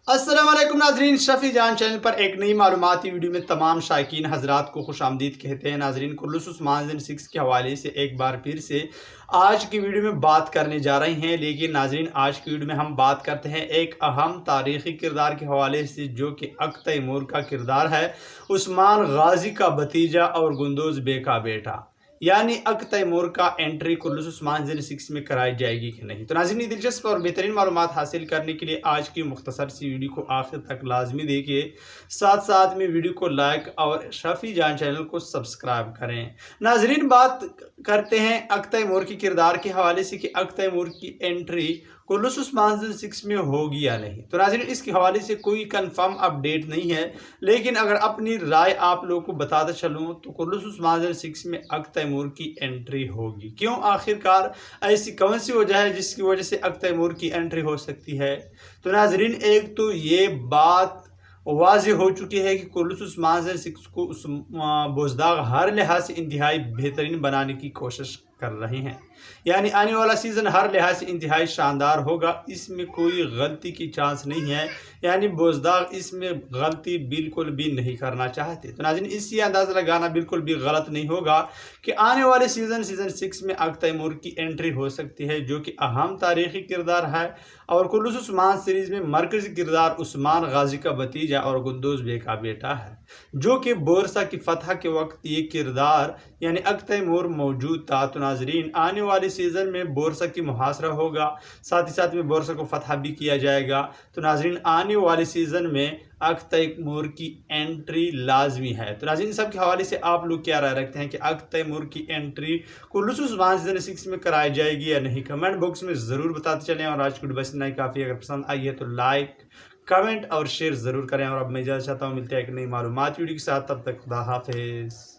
अस्सलाम वालेकुम नाजरीन, शफी जान चैनल पर एक नई मालूमाती वीडियो में तमाम शायकीन हजरात को खुशामदीद कहते हैं। नाजरीन, कुल्लुस उस्मान 6 के हवाले से एक बार फिर से आज की वीडियो में बात करने जा रहे हैं। लेकिन नाजरीन, आज की वीडियो में हम बात करते हैं एक अहम तारीख़ी किरदार के हवाले से, जो कि अक़ तैमूर का किरदार है, उस्मान गाजी का भतीजा और गुंदोज़ बे का बेटा, यानी अक़ तैमूर का एंट्री कुल्लुस उस्मान 6 में कराई जाएगी कि नहीं। तो नाज़रीन, दिलचस्प और बेहतरीन मालूमात हासिल करने के लिए आज की मुख्तसर सी वीडियो को आखिर तक लाजमी देखिए। साथ साथ में वीडियो को लाइक और शफी जान चैनल को सब्सक्राइब करें। नाज़रीन, बात करते हैं अक़ तैमूर के किरदार के हवाले से कि अक़ तैमूर की एंट्री कुल्लुस उस्मान 6 में होगी या नहीं। तो नाज़रीन, इसके हवाले से कोई कंफर्म अपडेट नहीं है, लेकिन अगर अपनी राय आप लोगों को बताता चलूँ तो कुल्लुस उस्मान 6 में अक़ तैमूर की एंट्री होगी। क्यों, आखिरकार ऐसी कौन सी वजह है जिसकी वजह से अक़ तैमूर की एंट्री हो सकती है। तो नाज़रीन, एक तो ये बात वाज़ेह हो चुकी है कि कुल्लुस उस्मान 6 को बुज़दाग हर लिहाज से इंतहाई बेहतरीन बनाने की कोशिश कर रहे हैं, यानी आने वाला सीज़न हर लिहाज से इंतहाई शानदार होगा। इसमें कोई गलती की चांस नहीं है, यानी बुज़दाग इसमें गलती बिल्कुल भी नहीं करना चाहते। तो नाज़रीन, इससे अंदाज़ा लगाना बिल्कुल भी गलत नहीं होगा कि आने वाले सीज़न 6 में अक़ तैमूर की एंट्री हो सकती है, जो कि अहम तारीख़ी किरदार है। और कुल्लुस उस्मान सीरीज़ में मरकज़ी किरदार उस्मान गाजी का भतीजा और गुंदोज़ बे का बेटा है, जो कि बोरसा की फतह के वक्त ये किरदार यानी अक़ तैमूर मौजूद था। तो नाज़रीन, आने वाले सीज़न में बोरसा की मुहासरा होगा, साथ ही साथ में बोरसा को फतह भी किया जाएगा। तो नाज़रीन, आने वाले सीज़न में अक़ तैमूर की एंट्री लाजमी है। तो नाज़रीन, सब के हवाले से आप लोग क्या राय रखते हैं कि अक़ तैमूर की एंट्री कुल्लुस उस्मान 6 में कराई जाएगी या नहीं? कमेंट बॉक्स में ज़रूर बताते चलें। और आज की वीडियो बस इतना ही काफ़ी। अगर पसंद आई है तो लाइक, कमेंट और शेयर ज़रूर करें। और अब मैं इजाज़त चाहता हूँ, मिलते हैं एक नई मालूमात वीडियो के साथ। तब तक खुदा हाफिज़।